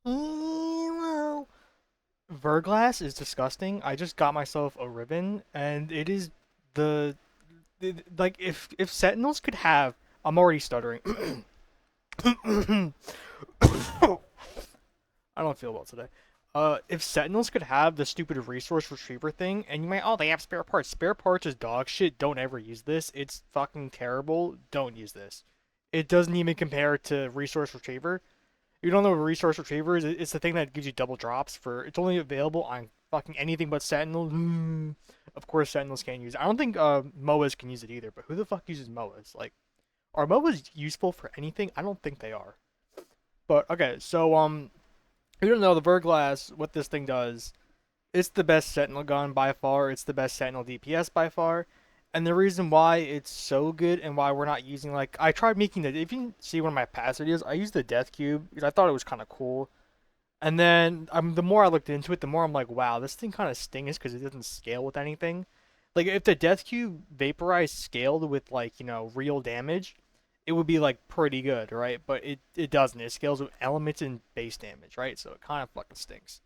Well, Verglas is disgusting. I just got myself a ribbon, and it is the, like if Sentinels could have. I'm already stuttering. I don't feel well today. If Sentinels could have the stupid resource retriever thing, and you might, oh, they have spare parts. Spare parts is dog shit. Don't ever use this. It's fucking terrible. Don't use this. It doesn't even compare to resource retriever. You don't know what resource retriever is? It's the thing that gives you double drops for. It's only available on fucking anything but Sentinel. Of course, Sentinels can't use it. I don't think MOAs can use it either. But who the fuck uses MOAs? Like, are MOAs useful for anything? I don't think they are. But okay, so you don't know the Verglas. What this thing does? It's the best Sentinel gun by far. It's the best Sentinel DPS by far. And the reason why it's so good and why we're not using, like, I tried making the, if you see one of my past videos, I used the Death Cube because I thought it was kind of cool. And then the more I looked into it, the more I'm like, wow, this thing kind of stings because it doesn't scale with anything. Like, if the Death Cube vaporized scaled with, like, real damage, it would be, like, pretty good, right? But it doesn't. It scales with elements and base damage, right? So it kind of fucking stinks.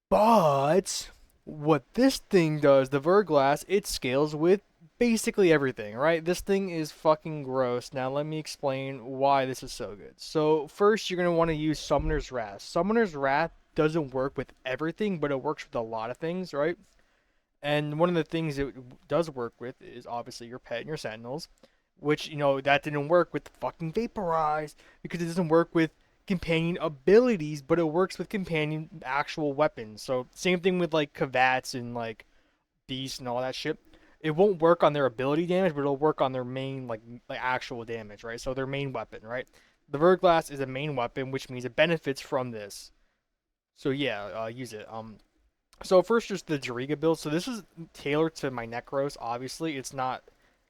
But what this thing does, the Verglas, it scales with basically everything, right? This thing is fucking gross. Now let me explain why this is so good. So first, you're gonna want to use Summoner's Wrath. Summoner's Wrath doesn't work with everything, but it works with a lot of things, right? And one of the things it does work with is obviously your pet and your sentinels, which, that didn't work with fucking Vaporize because it doesn't work with companion abilities, but it works with companion actual weapons. So same thing with like Kavats and like Beast and all that shit. It won't work on their ability damage, but it'll work on their main like actual damage, right? So their main weapon, right? The Verglas is a main weapon, which means it benefits from this. So yeah, use it. So first, just the Jiriga build. So this is tailored to my Necros. Obviously, it's not.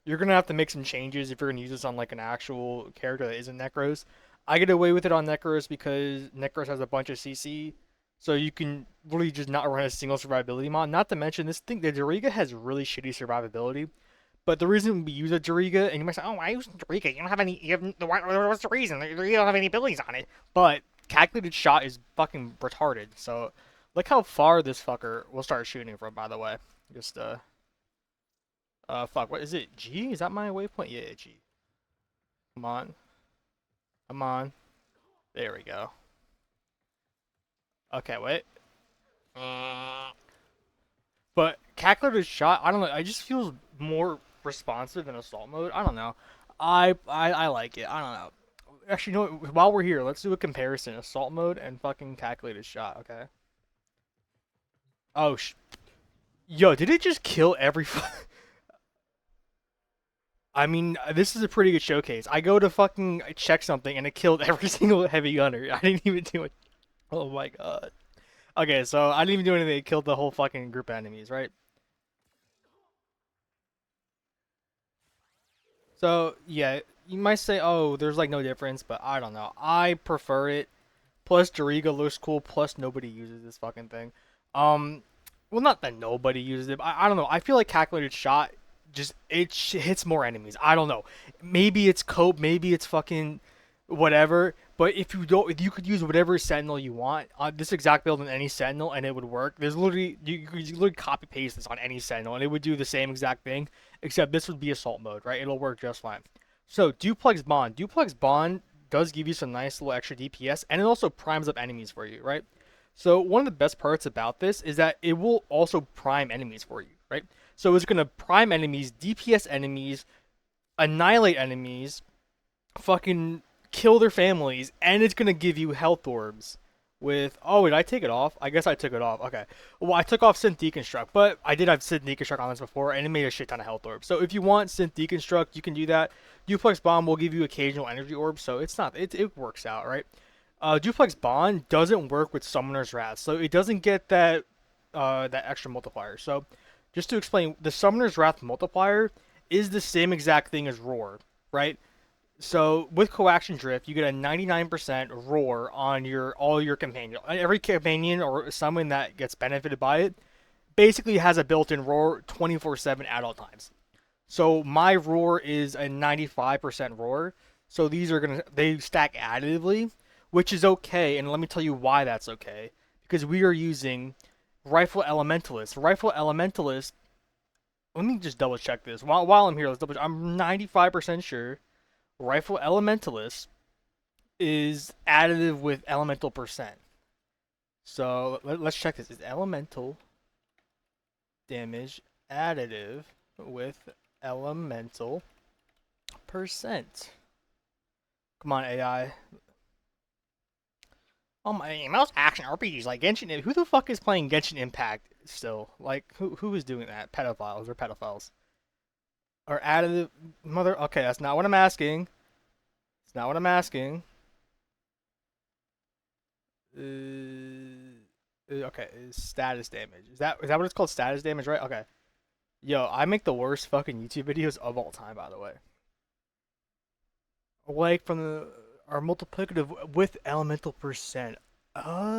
You're gonna have to make some changes if you're gonna use this on like an actual character that isn't Necros. I get away with it on Necros because Necros has a bunch of CC, so you can really just not run a single survivability mod. Not to mention this thing, the Jiriga has really shitty survivability. But the reason we use a Jiriga, and you might say, "Oh, I use Jiriga. You don't have any. What's the reason? You don't have any abilities on it." But calculated shot is fucking retarded. So look how far this fucker will start shooting from. By the way, just fuck. What is it? G? Is that my waypoint? Yeah, G. Come on, come on. There we go. Okay, wait. But calculated shot, I don't know. It just feels more responsive in assault mode. I don't know. I like it. I don't know. Actually, no. While we're here, let's do a comparison: assault mode and fucking calculated shot. Okay. Oh yo, did it just kill every? I mean, this is a pretty good showcase. I go to fucking check something and it killed every single heavy gunner. I didn't even do it. Oh my god. Okay, so I didn't even do anything. It killed the whole fucking group of enemies, right? So yeah, you might say, oh, there's like no difference, but I don't know. I prefer it. Plus, Doriga looks cool. Plus, nobody uses this fucking thing. Um, well, not that nobody uses it. But I don't know. I feel like calculated shot just hits more enemies. I don't know. Maybe it's cope. Maybe it's fucking whatever. But if you don't, if you could use whatever sentinel you want on this exact build on any sentinel, and it would work. There's literally you could literally copy paste this on any sentinel, and it would do the same exact thing. Except this would be assault mode, right? It'll work just fine. So Duplex Bond. Duplex Bond does give you some nice little extra DPS, and it also primes up enemies for you, right? So one of the best parts about this is that it will also prime enemies for you, right? So it's gonna prime enemies, DPS enemies, annihilate enemies, fucking kill their families, and it's gonna give you health orbs. With oh, did I take it off? I guess I took it off. Okay. Well, I took off Synth Deconstruct, but I did have Synth Deconstruct on this before, and it made a shit ton of health orbs. So if you want Synth Deconstruct, you can do that. Duplex Bomb will give you occasional energy orbs, so it's not it works out, right? Duplex Bond doesn't work with Summoner's Wrath, so it doesn't get that extra multiplier. So just to explain, the Summoner's Wrath multiplier is the same exact thing as Roar, right? So with coaction drift, you get a 99% roar on your all your companion. Every companion or someone that gets benefited by it basically has a built-in roar 24/7 at all times. So my roar is a 95% roar. So these are they stack additively, which is okay, and let me tell you why that's okay. Because we are using Rifle Elementalist. Rifle Elementalist. Let me just double check this while I'm here. Let's double. I'm 95% sure Rifle Elementalist is additive with elemental percent. So let's check this. Is elemental damage additive with elemental percent? Come on, AI. Oh my, most action RPGs like Genshin. Who the fuck is playing Genshin Impact still? Like, who is doing that? Pedophiles or pedophiles? Or additive mother? Okay, that's not what I'm asking. It's not what I'm asking. Okay, status damage. Is that what it's called? Status damage, right? Okay. Yo, I make the worst fucking YouTube videos of all time, by the way. Like from the our multiplicative with elemental percent. Oh.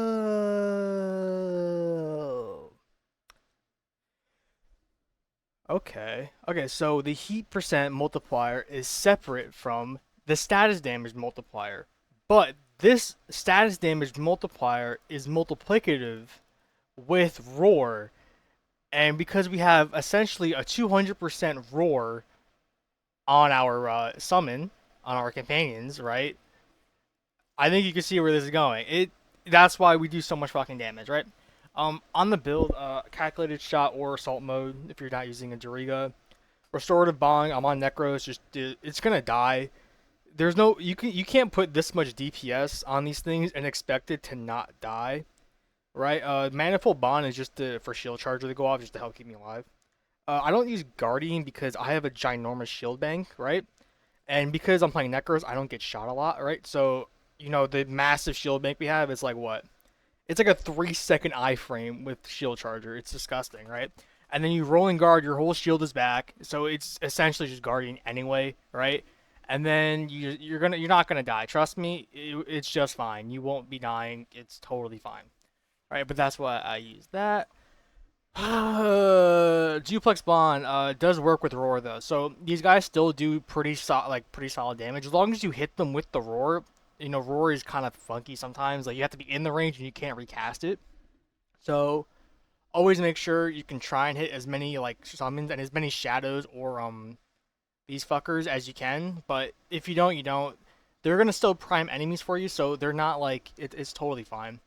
Okay. Okay, so the heat percent multiplier is separate from the status damage multiplier. But this status damage multiplier is multiplicative with roar. And because we have essentially a 200% roar on our summon, on our companions, right? I think you can see where this is going. That's why we do so much fucking damage, right? On the build, calculated shot or assault mode, if you're not using a Doriga, restorative bond. I'm on Necros. Just it's gonna die. There's no you can't put this much DPS on these things and expect it to not die, right? Manifold bond is just for shield charger to go off just to help keep me alive. I don't use Guardian because I have a ginormous shield bank, right? And because I'm playing Necros, I don't get shot a lot, right? So the massive shield bank we have is like what? It's like a 3-second iframe with shield charger. It's disgusting, right? And then you roll and guard, your whole shield is back, so it's essentially just guardian anyway, right? And then you're not gonna die. Trust me, it's just fine. You won't be dying. It's totally fine, right? But that's why I use that. Duplex Bond does work with roar though, so these guys still do pretty solid damage as long as you hit them with the roar. Roar is kind of funky sometimes. Like you have to be in the range and you can't recast it. So always make sure you can try and hit as many like summons and as many shadows or these fuckers as you can. But if you don't, you don't. They're gonna still prime enemies for you, so they're not like it's totally fine.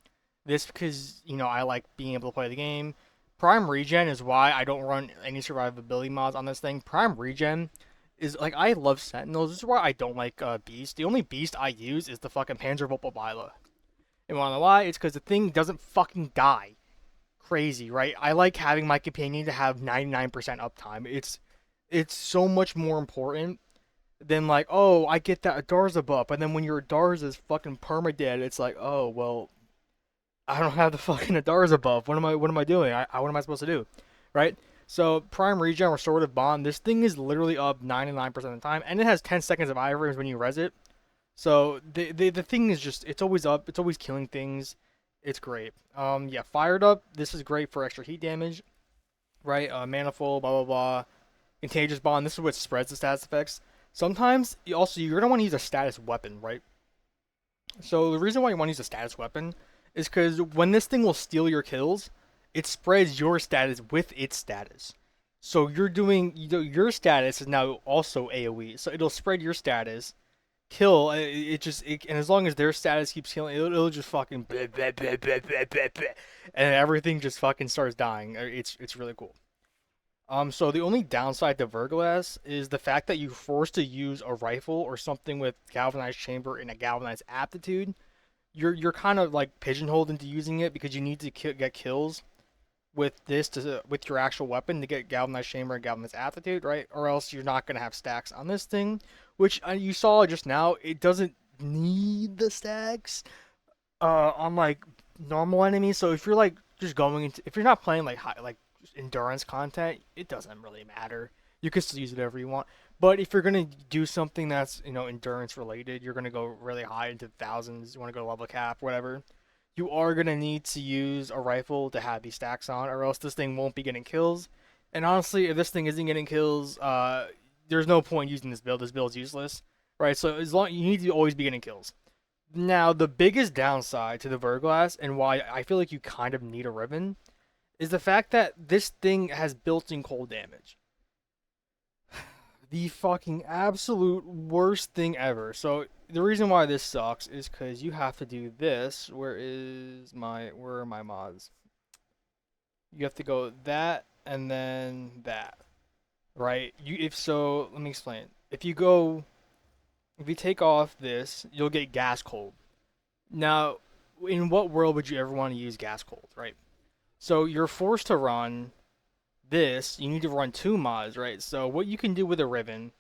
This because I like being able to play the game. Prime regen is why I don't run any survivability mods on this thing. Prime regen is like I love Sentinels. This is why I don't like Beast. The only Beast I use is the fucking Panzervopelvila. And wanna know why? It's because the thing doesn't fucking die. Crazy, right? I like having my companion to have 99% uptime. It's so much more important than like, oh, I get that Adarza buff, and then when your Adarza's fucking permadead, it's like, oh well, I don't have the fucking Adarza buff. What am I doing? What am I supposed to do? Right? So prime regen restorative bond, this thing is literally up 99% of the time, and it has 10 seconds of iframes when you res it. So the thing is just it's always up, it's always killing things. It's great. Yeah, fired up. This is great for extra heat damage, right? Manifold, blah blah blah. Contagious bond. This is what spreads the status effects. Sometimes you're gonna want to use a status weapon, right? So the reason why you want to use a status weapon is because when this thing will steal your kills, it spreads your status with its status. So you're doing your status is now also AOE, so it'll spread your status, kill. And as long as their status keeps healing, it'll just fucking bleh, bleh, bleh, bleh, bleh, bleh, bleh, and everything just fucking starts dying. It's really cool. So the only downside to Verglas is the fact that you're forced to use a rifle or something with galvanized chamber and a galvanized aptitude. You're kind of like pigeonholed into using it because you need to get kills with with your actual weapon to get galvanized chamber and galvanized aptitude, right? Or else you're not gonna have stacks on this thing, which you saw just now. It doesn't need the stacks on like normal enemies. So if you're like just going into if you're not playing like high like endurance content, it doesn't really matter. You can still use it whatever you want. But if you're gonna do something that's endurance related, you're gonna go really high into thousands. You want to go level cap, whatever. You are gonna need to use a rifle to have these stacks on, or else this thing won't be getting kills. And honestly, if this thing isn't getting kills, there's no point using this build. This build's useless, right? So as long you need to always be getting kills. Now, the biggest downside to the Verglas and why I feel like you kind of need a ribbon is the fact that this thing has built-in cold damage. The fucking absolute worst thing ever. So the reason why this sucks is because you have to do this. Where are my mods? You have to go that and then that, right? You if so, let me explain. If you take off this, you'll get gas cold. Now, in what world would you ever want to use gas cold, right? So you're forced to run this. You need to run two mods, right? So what you can do with a ribbon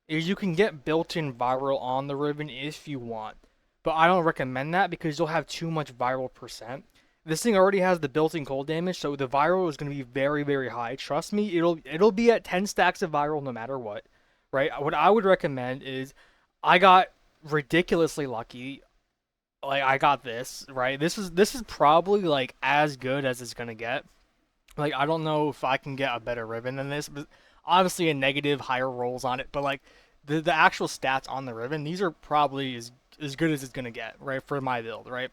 is you can get built-in viral on the ribbon if you want, but I don't recommend that because you'll have too much viral percent. This thing already has the built-in cold damage, so the viral is going to be very, very high. Trust me, it'll be at 10 stacks of viral no matter what, right? What I would recommend is I got ridiculously lucky. Like I got this, right? This is probably like as good as it's gonna get. Like I don't know if I can get a better ribbon than this, but obviously a negative higher rolls on it, but like the actual stats on the ribbon, these are probably as good as it's gonna get, right? For my build, right?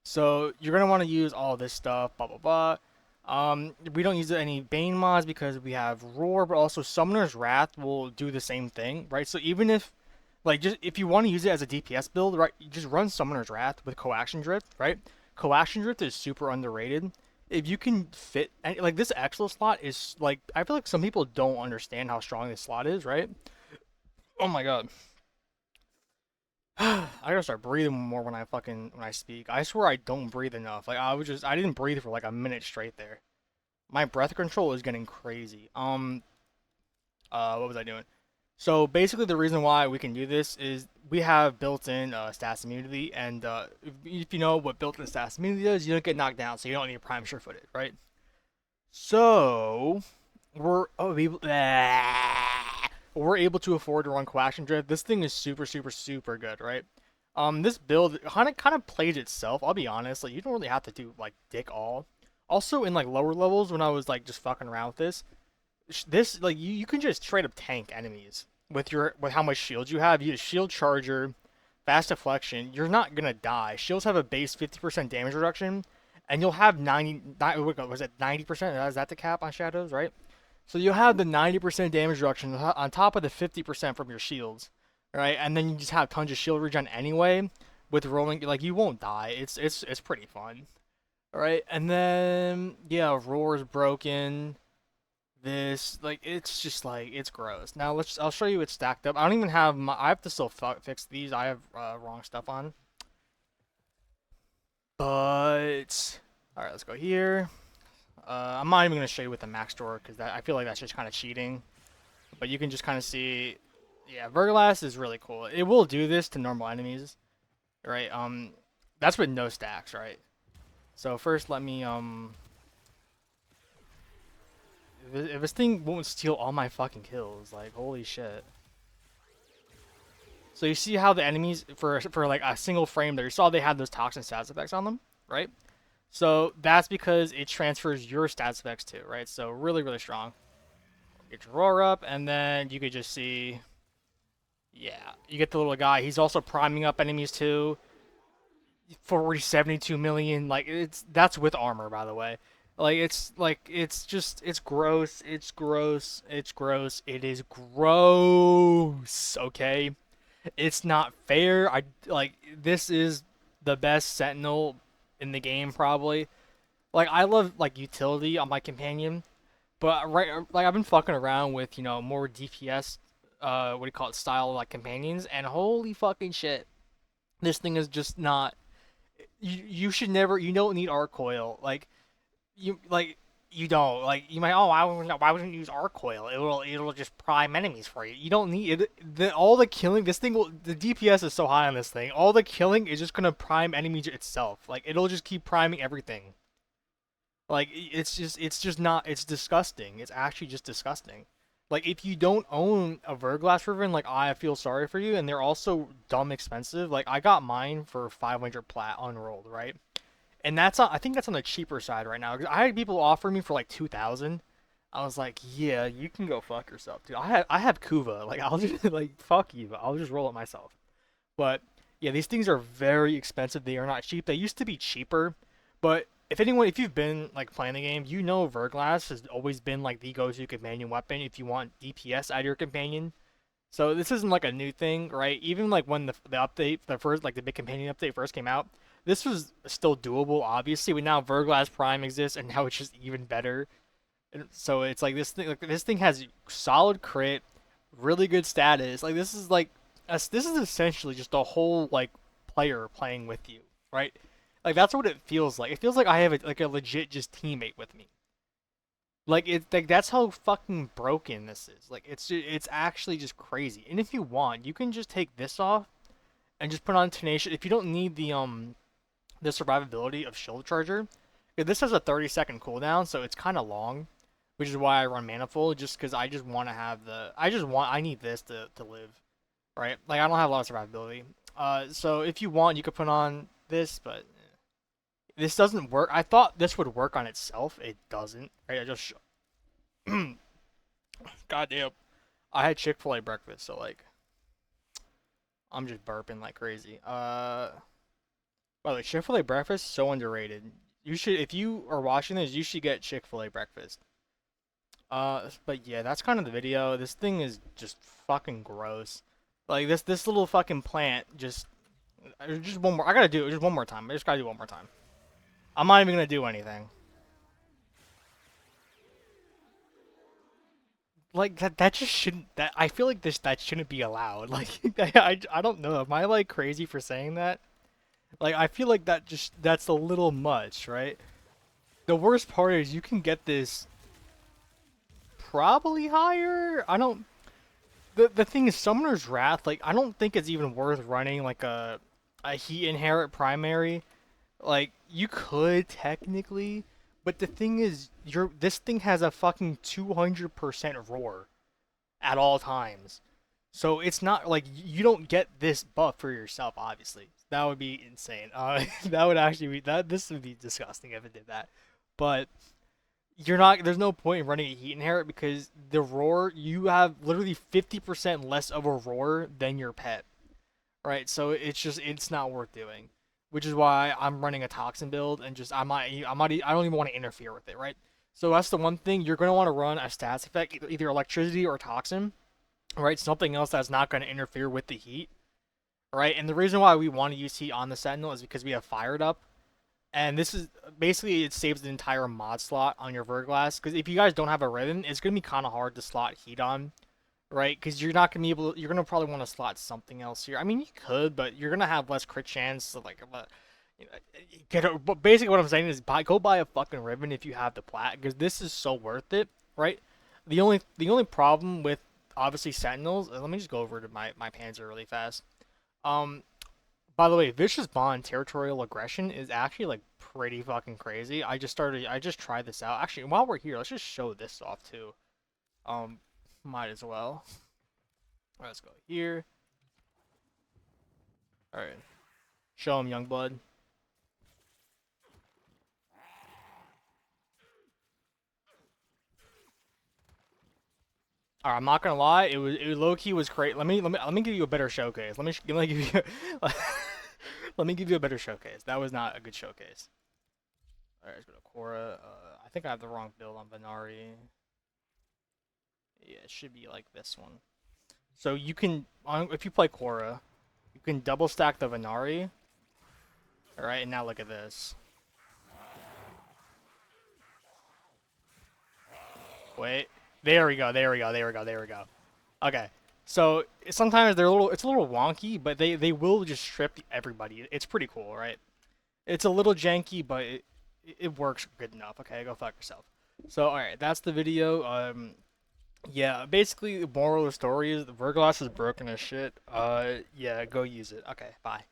So you're gonna want to use all this stuff, blah blah blah. We don't use any Bane mods because we have Roar, but also Summoner's Wrath will do the same thing, right? So even if like just if you want to use it as a DPS build, right, you just run Summoner's Wrath with Coaction Drift, right? Coaction Drift is super underrated. If you can fit like this Exlo slot is like I feel like some people don't understand how strong this slot is, right? Oh my god. I gotta start breathing more when I speak. I swear I don't breathe enough. Like I didn't breathe for like a minute straight there. My breath control is getting crazy. What was I doing? So basically, the reason why we can do this is we have built-in stats immunity, and if you know what built-in stats immunity is, you don't get knocked down, so you don't need prime sure-footed, right? So we're able to afford to run Coaction Drift. This thing is super, super, super good, right? This build kind of plays itself. I'll be honest, like you don't really have to do like dick all. Also, in like lower levels, when I was like just fucking around with this like you can just straight up tank enemies with how much shield you have. You have shield charger, fast deflection. You're not gonna die. Shields have a base 50% damage reduction, and you'll have 90. Was it 90%? Is that the cap on shadows, right? So you'll have the 90% damage reduction on top of the 50% from your shields, right? And then you just have tons of shield regen anyway. With rolling, like you won't die. It's pretty fun, all right? And then yeah, roar is broken. This like it's just like it's gross. Now I'll show you it stacked up. I don't even have my I have to still fix these. I have wrong stuff on. But all right, let's go here. I'm not even gonna show you with the max door because I feel like that's just kind of cheating. But you can just kind of see, yeah, Verglas is really cool. It will do this to normal enemies, right? That's with no stacks, right? So first, let me if this thing won't steal all my fucking kills, like holy shit. So you see how the enemies for like a single frame there, you saw they had those toxin stats effects on them, right? So that's because it transfers your stats effects too, right? So really, really strong. Get your roar up, and then you could just see, yeah, you get the little guy. He's also priming up enemies too. 72 million, like that's with armor, by the way. Like it's just it's gross. It's gross. It's gross. It is gross. Okay, it's not fair. I like this is the best sentinel in the game probably. Like I love like utility on my companion, but right like I've been fucking around with more DPS what do you call it style like companions, and holy fucking shit, this thing is just not. You should never. You don't need arc coil. Like you don't like you might. Oh, why wouldn't you use arc coil? It'll just prime enemies for you. You don't need it. All the killing. This thing will. The DPS is so high on this thing. All the killing is just gonna prime enemies itself. Like it'll just keep priming everything. Like it's just not. It's disgusting. It's actually just disgusting. Like if you don't own a Verglas Ribbon, like I feel sorry for you, and they're also dumb expensive. Like I got mine for 500 plat unrolled, right? And I think that's on the cheaper side right now. 'Cause I had people offer me for like 2,000. I was like, yeah, you can go fuck yourself, dude. I have Kuva. Like I'll just like fuck you. I'll just roll it myself. But Yeah, these things are very expensive. They are not cheap. They used to be cheaper, but if you've been like playing the game, you know Verglas has always been like the go-to companion weapon if you want DPS out of your companion. So this isn't like a new thing, right? Even like when the update, the first like the big companion update first came out, this was still doable, obviously. But now Verglas Prime exists, and now it's just even better. And so it's like this thing has solid crit, really good status. Like this is essentially just a whole like player playing with you, right? Like that's what it feels like. It feels like I have like a legit just teammate with me. Like that's how fucking broken this is. Like it's actually just crazy. And if you want, you can just take this off and just put on tenacious. If you don't need the survivability of shield charger, this has a 30-second cooldown, so it's kind of long, which is why I run manifold. Just because I just want to have I need this to live, right? Like I don't have a lot of survivability. So if you want, you could put on this, but this doesn't work. I thought this would work on itself. It doesn't. Right? I just goddamn. I had Chick-fil-A breakfast, so like I'm just burping like crazy. By the way, Chick-fil-A breakfast so underrated. You should, if you are watching this, you should get Chick-fil-A breakfast. But yeah, that's kind of the video. This thing is just fucking gross. Like this little fucking plant just one more. I gotta do it just one more time. I just gotta do it one more time. I'm not even gonna do anything. Like that just shouldn't that I feel like that shouldn't be allowed. Like I don't know. Am I like crazy for saying that? Like I feel like that's a little much, right? The worst part is you can get this probably higher. I don't. The thing is, Summoner's Wrath. Like I don't think it's even worth running like a Heat Inherit primary. Like you could technically, but the thing is, this thing has a fucking 200% roar at all times. So it's not like you don't get this buff for yourself. Obviously, that would be insane. That would actually be that. This would be disgusting if it did that. But you're not. There's no point in running a heat inherit because the roar you have literally 50% less of a roar than your pet, right? So it's not worth doing. Which is why I'm running a toxin build and just I don't even want to interfere with it, right? So that's the one thing you're gonna want to run a stats effect, either electricity or toxin, right? Something else that's not going to interfere with the heat, right? And the reason why we want to use heat on the Sentinel is because we have fired up, and this is basically it saves the entire mod slot on your Verglas. Because if you guys don't have a Ribbon, it's going to be kind of hard to slot heat on, right? Because you're not going to be able. You're going to probably want to slot something else here. I mean, you could, but you're going to have less crit chance. So like, you know, but basically what I'm saying is go buy a fucking Ribbon if you have the plat, because this is so worth it, right? The only problem with obviously Sentinels. Let me just go over to my Panzer really fast. Um, by the way, Vicious Bond territorial aggression is actually like pretty fucking crazy. I just tried this out. Actually, while we're here, let's just show this off too. Um, might as well. Let's go here. All right, show him Youngblood. All right, I'm not gonna lie, it low key was great. Let me give you a better showcase. Let me give you let me give you a better showcase. That was not a good showcase. All right, let's go to Korra. I think I have the wrong build on Venari. Yeah, it should be like this one. So you can, if you play Korra, you can double stack the Venari. All right, and now look at this. Wait, there we go, there we go, there we go, there we go. Okay, so sometimes it's a little wonky, but they will just strip everybody. It's pretty cool, right? It's a little janky, but it works good enough. Okay, go fuck yourself. So all right, that's the video. Yeah, basically the moral of the story is the Verglas is broken as shit. Yeah, go use it. Okay, bye.